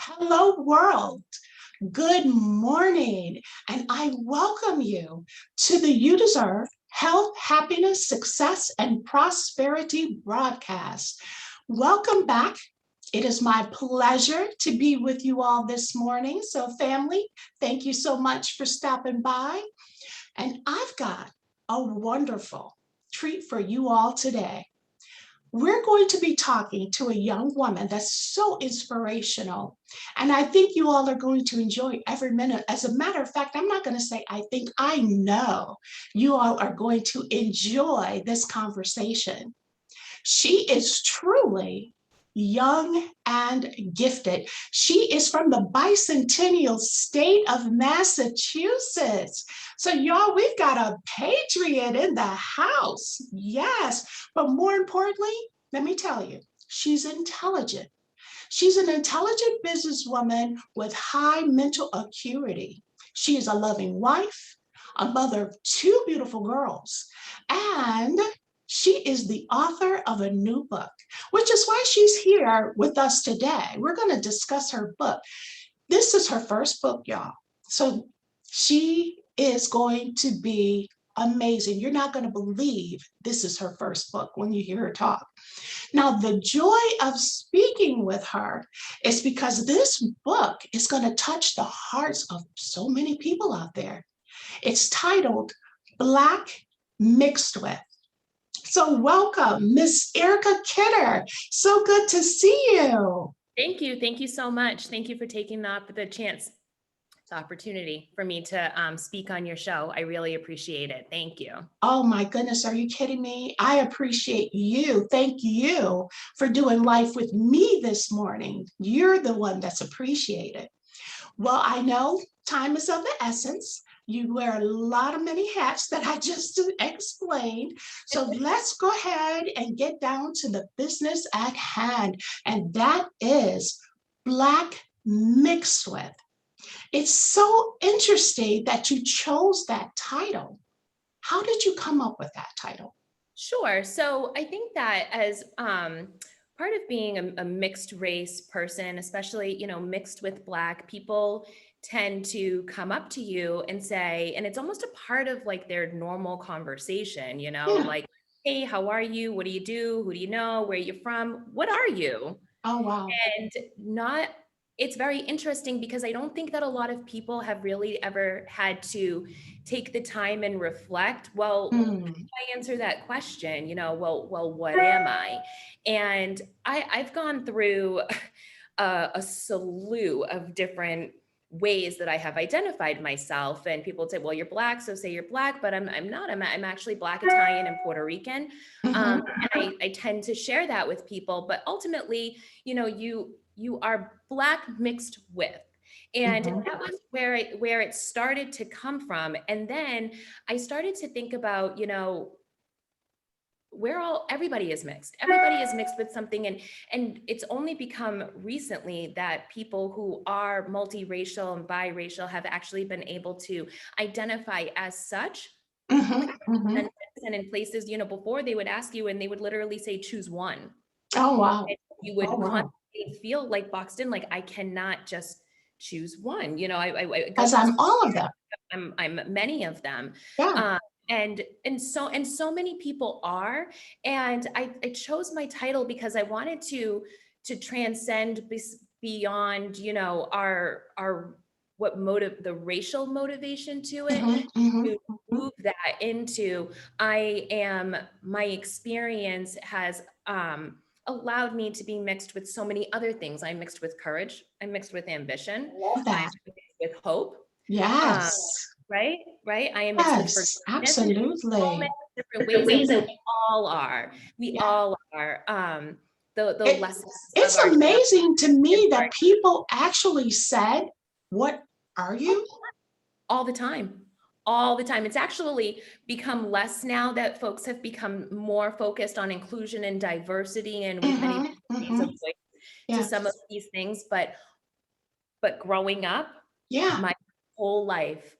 Hello, world. Good morning. And I welcome you to the You Deserve Health, Happiness, Success, and Prosperity broadcast. Welcome back. It is my pleasure to be with you all this morning. So, family, thank you so much for stopping by. And I've got a wonderful treat for you all today. We're going to be talking to a young woman that's so inspirational. And I think you all are going to enjoy every minute. As a matter of fact, I'm not going to say I know you all are going to enjoy this conversation. She is truly young and gifted. She is from the bicentennial state of Massachusetts. So, y'all, we've got a patriot in the house. Yes. But more importantly, let me tell you, she's intelligent. She's an intelligent businesswoman with high mental acuity. She is a loving wife, a mother of two beautiful girls, and she is the author of a new book, which is why she's here with us today. We're going to discuss her book. This is her first book, y'all. So she is going to be amazing. You're not going to believe this is her first book when you hear her talk. Now, the joy of speaking with her is because this book is going to touch the hearts of so many people out there. It's titled Black Mixed With. So welcome, Miss Erica Kidder. So good to see you. Thank you. Thank you so much. Thank you for taking the opportunity for me to speak on your show. I really appreciate it. Thank you. Oh my goodness, are you kidding me? I appreciate you. Thank you for doing life with me this morning. You're the one that's appreciated. Well, I know time is of the essence. You wear a lot of many hats that I just explained. So let's go ahead and get down to the business at hand. And that is Black Mixed With. It's so interesting that you chose that title. How did you come up with that title? Sure. So I think that as part of being a mixed race person, especially, mixed with Black, people tend to come up to you and say, and it's almost a part of like their normal conversation, like, hey, how are you? What do you do? Who do you know? Where are you from? What are you? Oh, wow. And it's very interesting because I don't think that a lot of people have really ever had to take the time and reflect, well, how do I answer that question? Well, what am I? And I've gone through a slew of different ways that I have identified myself, and people would say, well, you're Black, so say you're Black, but I'm not. I'm actually Black, Italian, and Puerto Rican. And I tend to share that with people, but ultimately, you are Black mixed with. And that was where it started to come from. And then I started to think about, everybody is mixed. Everybody is mixed with something. And it's only become recently that people who are multiracial and biracial have actually been able to identify as such. And in places, before they would ask you and they would literally say, choose one. Oh, wow. And you would constantly feel like boxed in, like I cannot just choose one. Because I'm all of them. I'm many of them. Yeah. And so many people are. And I chose my title because I wanted to transcend beyond, our the racial motivation to it, to move that into my experience has allowed me to be mixed with so many other things. I'm mixed with courage. I'm mixed with ambition. Love that. I'm mixed with hope. Yes. Right. I am mixed with forgiveness. Absolutely. So many different ways that we all are. We all are. The lessons. It's amazing to me that people actually said, "What are you?" All the time. All the time. It's actually become less now that folks have become more focused on inclusion and diversity, and we've been able to voice to some of these things. But growing up, my whole life,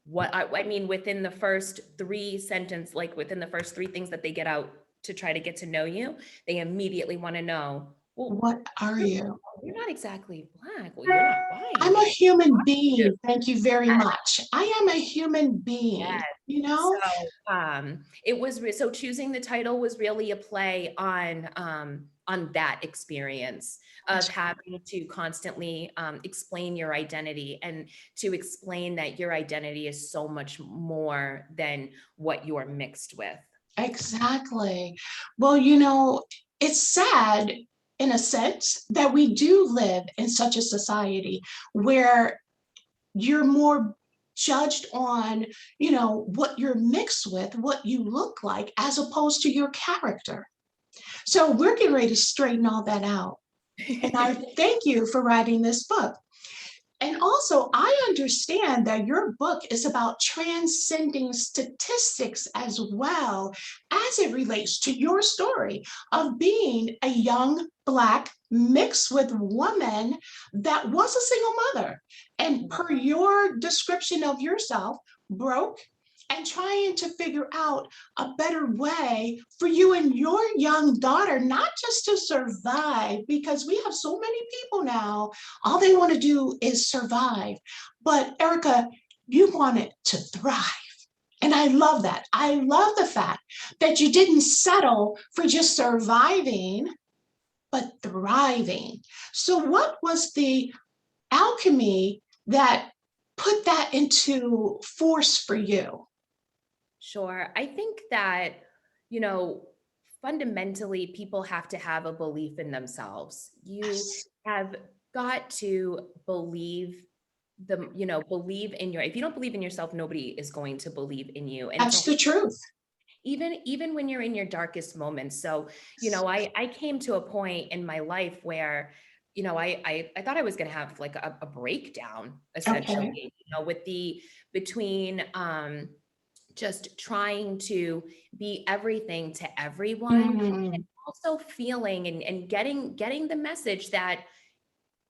within the first three things that they get out to try to get to know you, they immediately want to know, well, what are you? you're not exactly Black. Well, you're not I'm white. a human Yeah. being. Thank you very much. I am a human being, you know? So, it was so choosing the title was really a play on that experience of having to constantly explain your identity and to explain that your identity is so much more than what you're mixed with. Exactly. Well, it's sad in a sense that we do live in such a society where you're more judged on, what you're mixed with, what you look like, as opposed to your character. So we're getting ready to straighten all that out. And I thank you for writing this book. And also, I understand that your book is about transcending statistics as well as it relates to your story of being a young Black mixed with woman that was a single mother. And per your description of yourself, broke and trying to figure out a better way for you and your young daughter, not just to survive, because we have so many people now all they want to do is survive. But Erica, you wanted to thrive. And I love that. I love the fact that you didn't settle for just surviving, but thriving. So, what was the alchemy that put that into force for you? Sure. I think that, you know, fundamentally, people have to have a belief in themselves. You Yes, have got to believe in if you don't believe in yourself, nobody is going to believe in you. And that's so the truth. even when you're in your darkest moments. So, I came to a point in my life where, I thought I was going to have like a breakdown essentially, Okay. with the between just trying to be everything to everyone, Mm, also feeling and getting the message that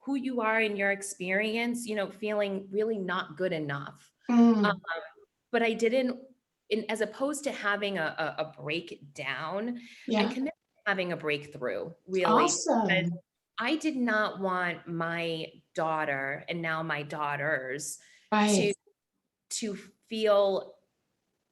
who you are in your experience, feeling really not good enough. Um, mm, but I didn't, as opposed to having a breakdown, I yeah. committed to having a breakthrough, really. Because Awesome. I did not want my daughter and now my daughters Right. to to feel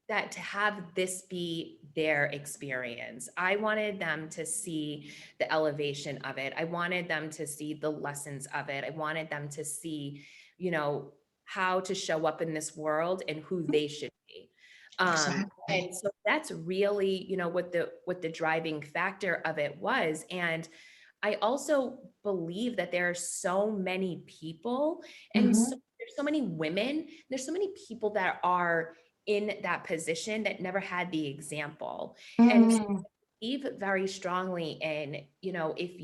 that, to have this be their experience. I wanted them to see the elevation of it. I wanted them to see the lessons of it. I wanted them to see, you know, how to show up in this world and who they should be. Exactly. And so that's really, what the driving factor of it was. And I also believe that there are so many people and Mhm. there's so many women, there's so many people that are in that position that never had the example. And so Mm, I believe very strongly in, if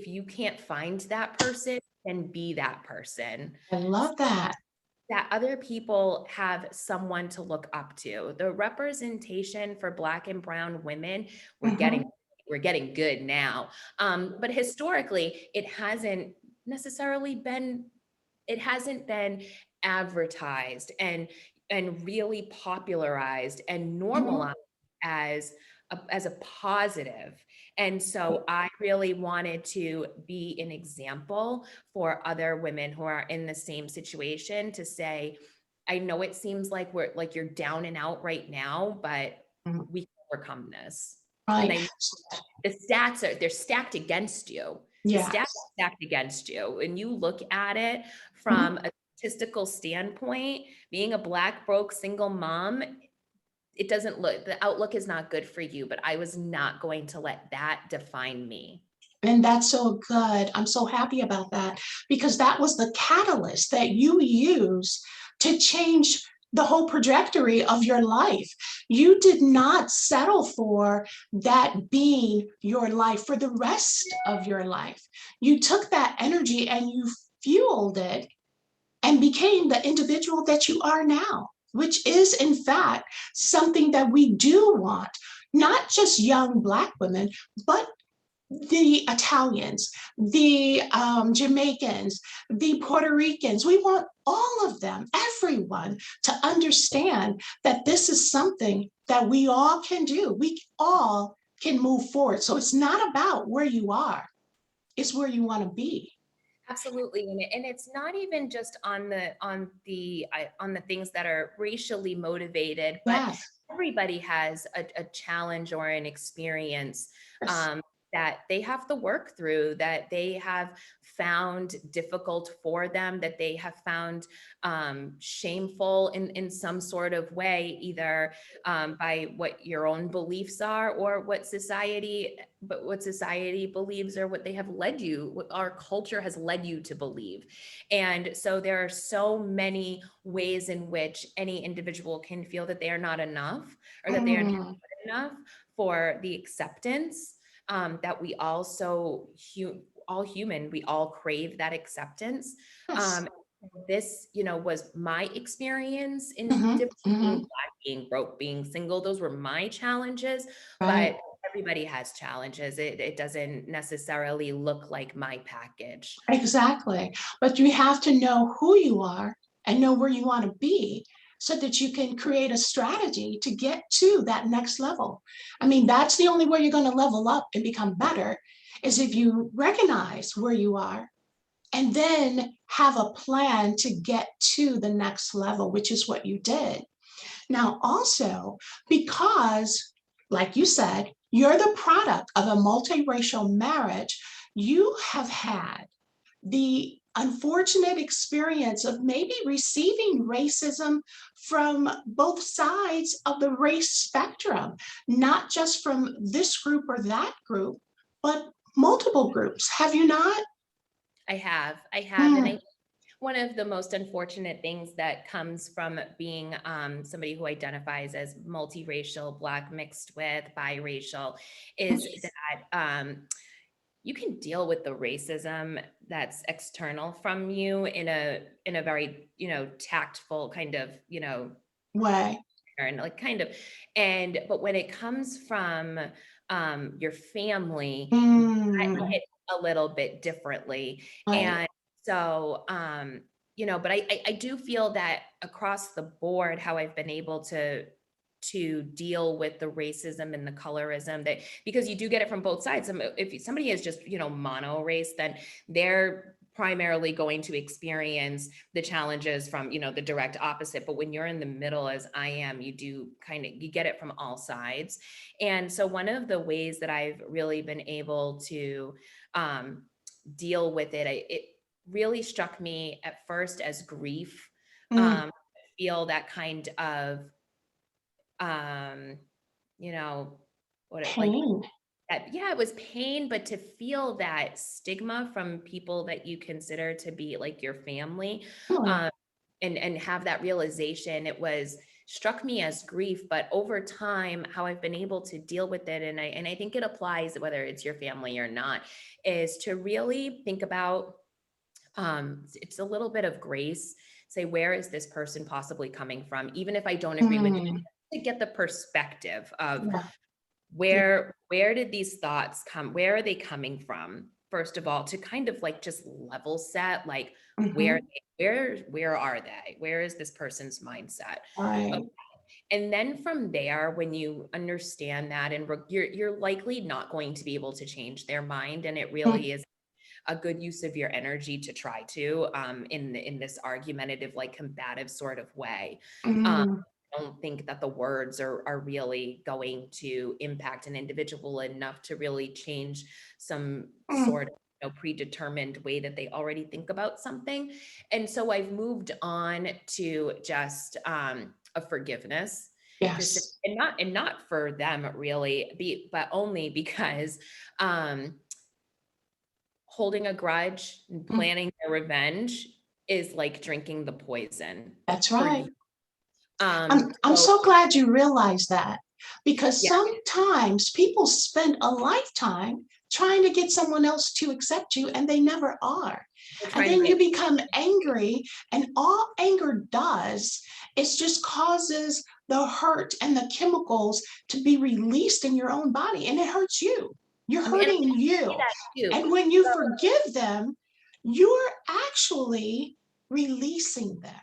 you can't find that person, then be that person. I love that. That other people have someone to look up to. The representation for Black and Brown women, we're getting Mhm. we're getting good now. But historically, necessarily been it hasn't been advertised and really popularized and Mhm. normalized as a positive. And so I really wanted to be an example for other women who are in the same situation, to say, I know it seems like you're down and out right now, but Mhm. we can overcome this. And Right. I know that they're stacked against you. The stats Yes. are stacked against you. And you look at it Mhm. from a statistical standpoint, being a Black, broke, single mom, the outlook is not good for you, but I was not going to let that define me. And that's so good. I'm so happy about that because that was the catalyst that you used to change the whole trajectory of your life. You did not settle for that being your life for the rest of your life. You took that energy and you fueled it and became the individual that you are now, which is, in fact, something that we do want, not just young Black women, but the Italians, the Jamaicans, the Puerto Ricans. We want all of them, everyone, to understand that this is something that we all can do. We all can move forward. So it's not about where you are. is where you want to be. Absolutely. And it's not even just on the things that are racially motivated, but Yes. everybody has a challenge or an experience Yes. um, that they have to work through, that they have found difficult for them, that they have found shameful in some sort of way, either by what your own beliefs are or what society believes, or what they have led you, what our culture has led you to believe. And so there are so many ways in which any individual can feel that they are not enough, or that they are not Mm, good enough for the acceptance that we all human, we all crave that acceptance. yes. Um, this, was my experience in Hmm. being Hmm. Black, being broke, being single. Those were my challenges, Right. but everybody has challenges. It doesn't necessarily look like my package. Exactly. But you have to know who you are and know where you want to be so that you can create a strategy to get to that next level. I mean, that's the only way you're going to level up and become better is if you recognize where you are and then have a plan to get to the next level, which is what you did. Now, also, because, like you said, you're the product of a multiracial marriage, you have had the unfortunate experience of maybe receiving racism from both sides of the race spectrum, not just from this group or that group, but multiple groups. Have you not? I have, and Hmm. I one of the most unfortunate things that comes from being somebody who identifies as multiracial, Black mixed with biracial, is that you can deal with the racism that's external from you in a very tactful kind of Way. and like kind of but when it comes from your family, that Hmm. hits a little bit differently. Right. And so but I do feel that across the board, how I've been able to deal with the racism and the colorism, that because you do get it from both sides. If somebody is just mono race, then they're primarily going to experience the challenges from the direct opposite. But when you're in the middle, as I am, you get it from all sides. And so one of the ways that I've really been able to um, deal with it, it really struck me at first as grief. Hmm. Feel that kind of um you know what it like Pain. that, yeah, it was pain, but to feel that stigma from people that you consider to be like your family, Really. um and have that realization, it was struck me as grief. But over time, how I've been able to deal with it, and I think it applies whether it's your family or not, is to really think about it's a little bit of grace. Say, where is this person possibly coming from, even if I don't agree with it, Hmm. to get the perspective of Yeah. Yeah. where did these thoughts come, where are they coming from, first of all, to kind of like just level set, like Hmm. where are they, where is this person's mindset. Right. Okay. And then from there, when you understand that, and you're likely not going to be able to change their mind, and it really is a good use of your energy to try to in this argumentative, like combative sort of way. um, Mm-hmm. I don't think that the words are really going to impact an individual enough to really change some Mm. sort of predetermined way that they already think about something. And so I've moved on to just a forgiveness, to say, Yes. and not for them really, but only because um holding a grudge and Mm. planning their revenge is like drinking the poison That's for right. you. I'm So so glad you realize that because yeah, sometimes people spend a lifetime trying to get someone else to accept you and they never are. they're And trying to then you make become angry, and all anger does is just causes the hurt and the chemicals to be released in your own body, and it hurts you. You're and I hurting see you. that too. And when you So forgive them, you're actually releasing them.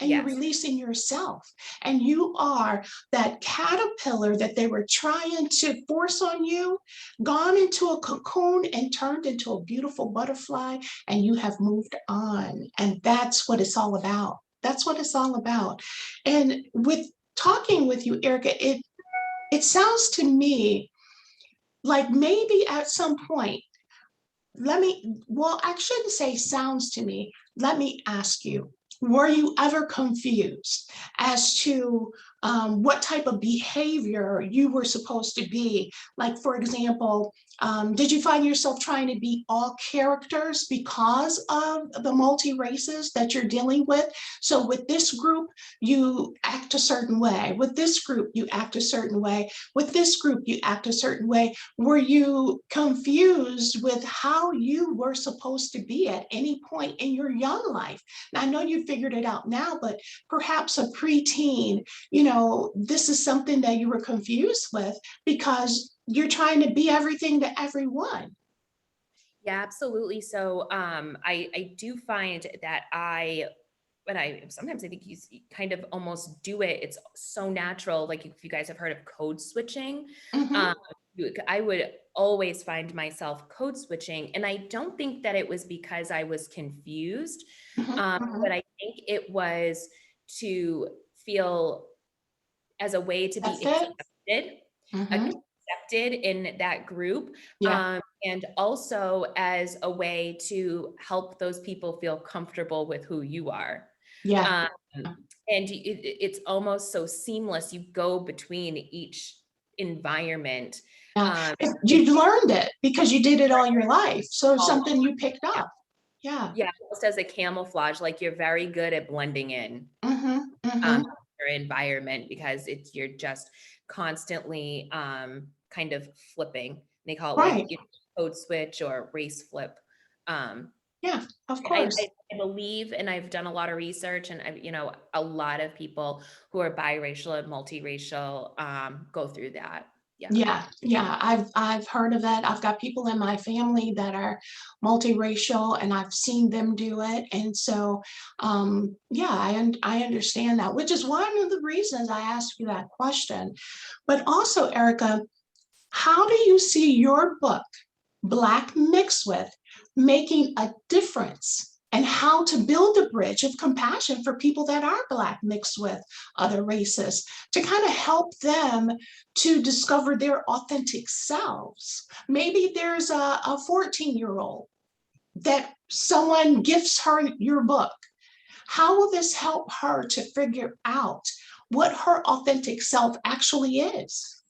and you're Yes. releasing yourself. And you are that caterpillar that they were trying to force on you, gone into a cocoon and turned into a beautiful butterfly, and you have moved on. And that's what it's all about. That's what it's all about. And with talking with you, Erica, it sounds to me like maybe at some point, well, I shouldn't say sounds to me. Let me ask you, were you ever confused as to what type of behavior you were supposed to be? Like, for example, did you find yourself trying to be all characters because of the multi-races that you're dealing with? So with this group, you act a certain way. With this group, you act a certain way. With this group, you act a certain way. Were you confused with how you were supposed to be at any point in your young life? Now, I know you figured it out now, but perhaps a preteen, this is something that you were confused with because you're trying to be everything to everyone. Yeah, absolutely. So I do find that but I sometimes I think you kind of almost do it. It's so natural. Like if you guys have heard of code switching, Mm-hmm, um, I would always find myself code switching. And I don't think that it was because I was confused, mm-hmm, mm-hmm. but I think it was to feel as a way to be That's it. Mm-hmm. accepted in that group, Yeah, and also as a way to help those people feel comfortable with who you are. yeah. Um, and it's almost so seamless. You go between each environment. Yeah. Um, You learned it because you did it all your life. So it's almost, something you picked up. Yeah. yeah, almost as a camouflage, like you're very good at blending in. Mm-hmm, um, mm-hmm. your environment because you're just constantly kind of flipping. They call it like Right. code switch or race flip. Um, Yeah, of I, course. I I believe, and I've done a lot of research, and a lot of people who are biracial and multiracial go through that. Yeah. Yeah, yeah, I've heard of that. I've got people in my family that are multiracial, and I've seen them do it. And so, yeah, I understand that, which is one of the reasons I asked you that question. But also, Erica, how do you see your book, Black Mixed With, making a difference, and how to build a bridge of compassion for people that are Black mixed with other races to kind of help them to discover their authentic selves? Maybe there's a 14-year-old that someone gifts her your book. How will this help her to figure out what her authentic self actually is?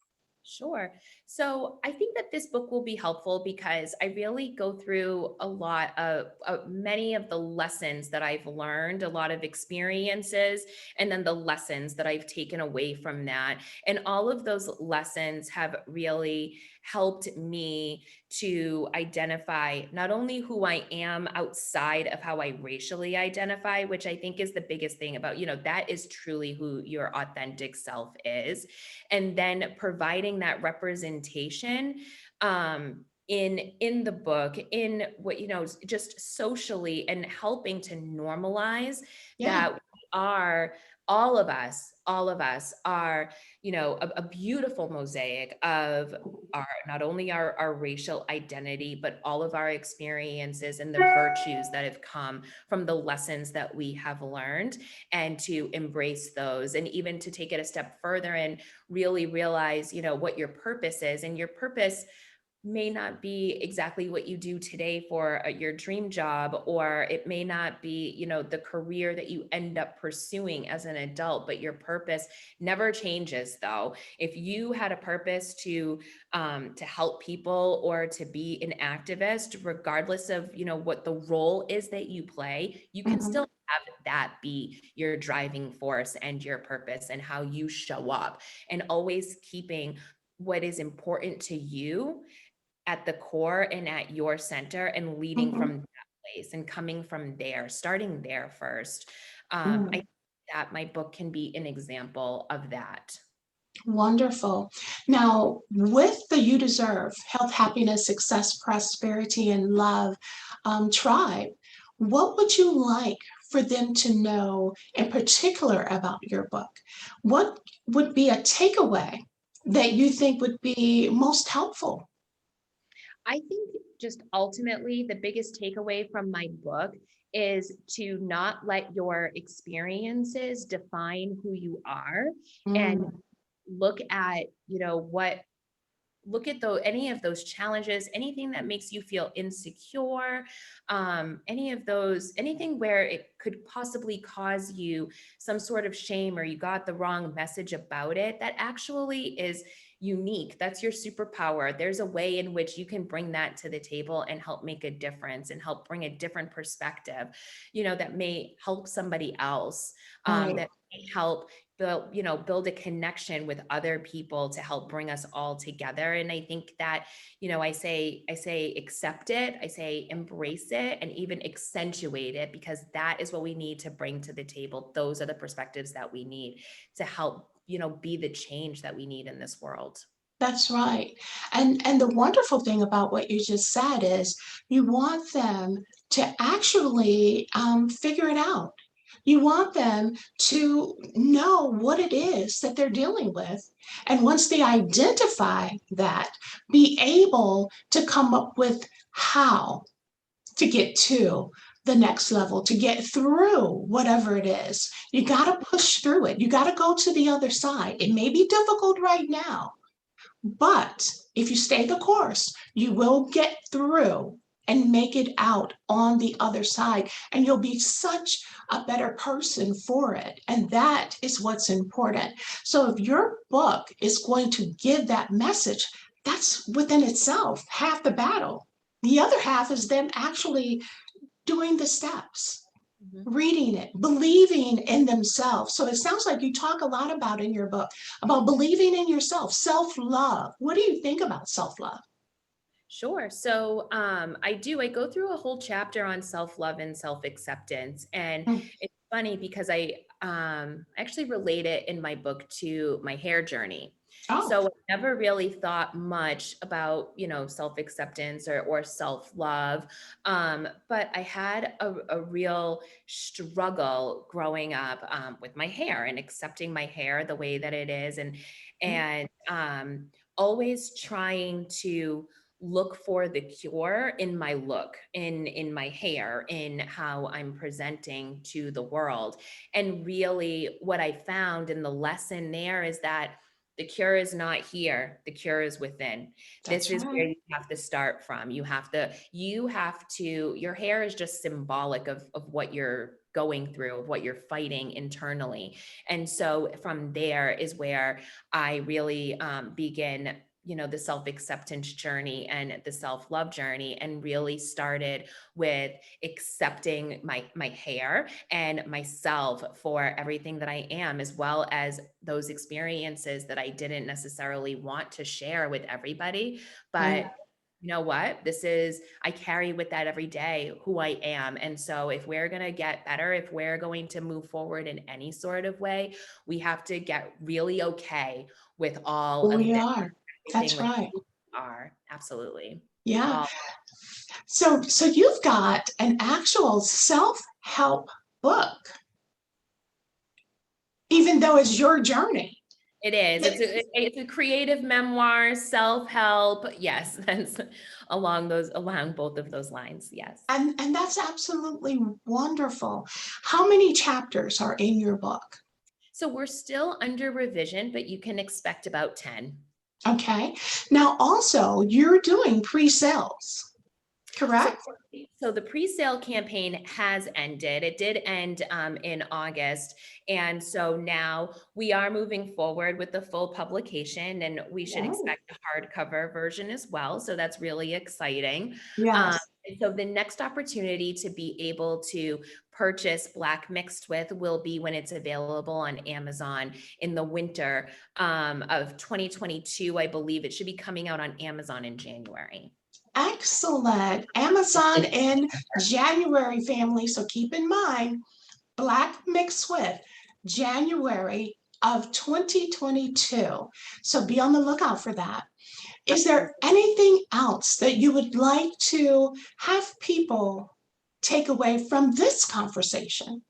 Sure. So I think that this book will be helpful because I really go through a lot of many of the lessons that I've learned, a lot of experiences, and then the lessons that I've taken away from that. And all of those lessons have really helped me to identify not only who I am outside of how I racially identify, which I think is the biggest thing about, that is truly who your authentic self is, and then providing that representation in the book, in what just socially, and helping to normalize Yeah. that we are, all of us are, a beautiful mosaic of our, not only our racial identity, but all of our experiences and the virtues that have come from the lessons that we have learned, and to embrace those, and even to take it a step further and really realize, what your purpose is. And your purpose may not be exactly what you do today for your dream job, or it may not be, the career that you end up pursuing as an adult, but your purpose never changes. Though, if you had a purpose to help people or to be an activist, regardless of, what the role is that you play, you can Mhm, still have that be your driving force and your purpose and how you show up, and always keeping what is important to you at the core and at your center, and leading mhm, from that place and coming from there, starting there first. I mm. think that my book can be an example of that. Wonderful. Now, with the You Deserve Health, Happiness, Success, Prosperity, and Love tribe, what would you like for them to know in particular about your book? What would be a takeaway that you think would be most helpful? I think just ultimately the biggest takeaway from my book is to not let your experiences define who you are, and Mm, look at, what look at any of those challenges, anything that makes you feel insecure, anything where it could possibly cause you some sort of shame, or you got the wrong message about it, that actually is unique. That's your superpower. There's a way in which you can bring that to the table and help make a difference and help bring a different perspective, that may help somebody else, right. that may help build a connection with other people to help bring us all together. And I think that, I say accept it, I say embrace it, and even accentuate it, because that is what we need to bring to the table. Those are the perspectives that we need to help, be the change that we need in this world. That's right. And the wonderful thing about what you just said is you want them to actually figure it out. You want them to know what it is that they're dealing with. And once they identify that, be able to come up with how to get to the next level, to get through whatever it is. You got to push through it. You got to go to the other side. It may be difficult right now, but if you stay the course, you will get through and make it out on the other side. And you'll be such a better person for it. And that is what's important. So if your book is going to give that message, that's within itself half the battle. The other half is them actually doing the steps, Mhm. reading it, believing in themselves. So it sounds like you talk a lot about in your book about believing in yourself, self-love. What do you think about self-love? Sure. So I go through a whole chapter on self-love and self-acceptance. And Mm. it's funny because I actually relate it in my book to my hair journey. Oh, So I never really thought much about, self-acceptance or self-love. But I had a real struggle growing up with my hair and accepting my hair the way that it is, mm, and always trying to look for the cure in my look, in my hair, in how I'm presenting to the world. And really what I found in the lesson there is that the cure is not here, the cure is within. This that's is where right. you have to start from. Your hair is just symbolic of what you're going through, of what you're fighting internally. And so from there is where I really begin, the self-acceptance journey and the self-love journey, and really started with accepting my hair and myself for everything that I am, as well as those experiences that I didn't necessarily want to share with everybody. Yeah. But you know what? I carry with that every day who I am. And so if we're going to get better, if we're going to move forward in any sort of way, we have to get really okay with all Who of we this, are. everything That's with right. who we are. Absolutely. Yeah. All So you've got an actual self-help book, even though it's your journey. it is. Yeah. It's a creative memoir, self-help. Yes, that's along both of those lines. Yes. And that's absolutely wonderful. How many chapters are in your book? So we're still under revision, but you can expect about 10. Okay. Now also you're doing pre-sales, So, correct? so the pre-sale campaign has ended. It did end in August, and so now we are moving forward with the full publication, and we should Oh, expect a hardcover version as well. So that's really exciting. yes. And so the next opportunity to be able to purchase Black Mixed With will be when it's available on Amazon in the winter of 2022. I believe it should be coming out on Amazon in January. Excellent. Amazon in January, family. So keep in mind, Black Mixed With January of 2022. So be on the lookout for that. Is there anything else that you would like to have people take away from this conversation?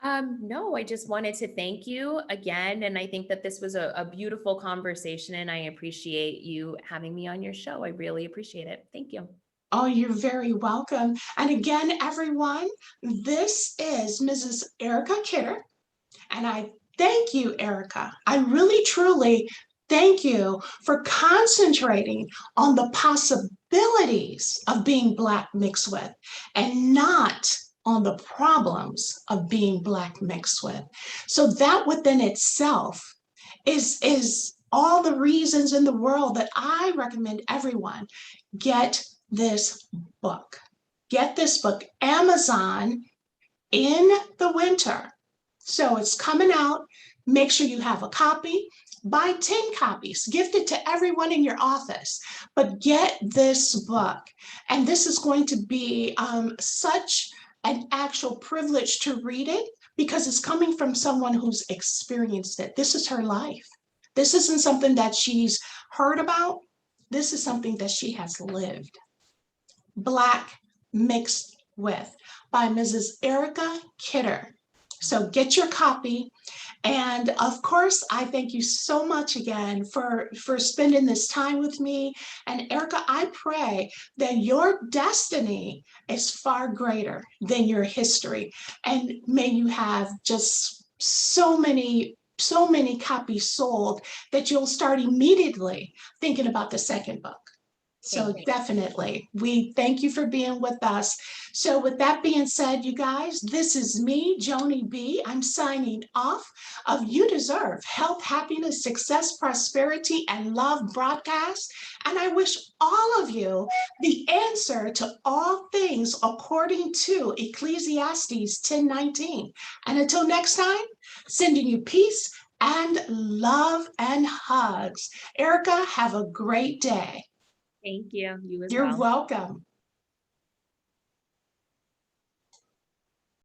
No, I just wanted to thank you again. And I think that this was a beautiful conversation, and I appreciate you having me on your show. I really appreciate it. Thank you. Oh, you're very welcome. And again, everyone, this is Mrs. Erica Kidder. And I thank you, Erica. I really, truly thank you for concentrating on the possibilities of being Black mixed with and not on the problems of being Black mixed with. So that within itself is all the reasons in the world that I recommend everyone get this book. Get this book, Amazon in the winter. So it's coming out. Make sure you have a copy. Buy 10 copies. Gift it to everyone in your office. But get this book. And this is going to be such an actual privilege to read it because it's coming from someone who's experienced it. This is her life. This isn't something that she's heard about. This is something that she has lived. Black Mixed With by Mrs. Erica Kidder. So get your copy. And of course, I thank you so much again for spending this time with me. And Erica, I pray that your destiny is far greater than your history. And may you have just so many copies sold that you'll start immediately thinking about the second book. So definitely, we thank you for being with us. So with that being said, you guys, this is me, Joni B. I'm signing off of You Deserve Health, Happiness, Success, Prosperity, and Love broadcast. And I wish all of you the answer to all things according to Ecclesiastes 10:19. And until next time, sending you peace and love and hugs. Erica, have a great day. Thank you. You as You're well. welcome.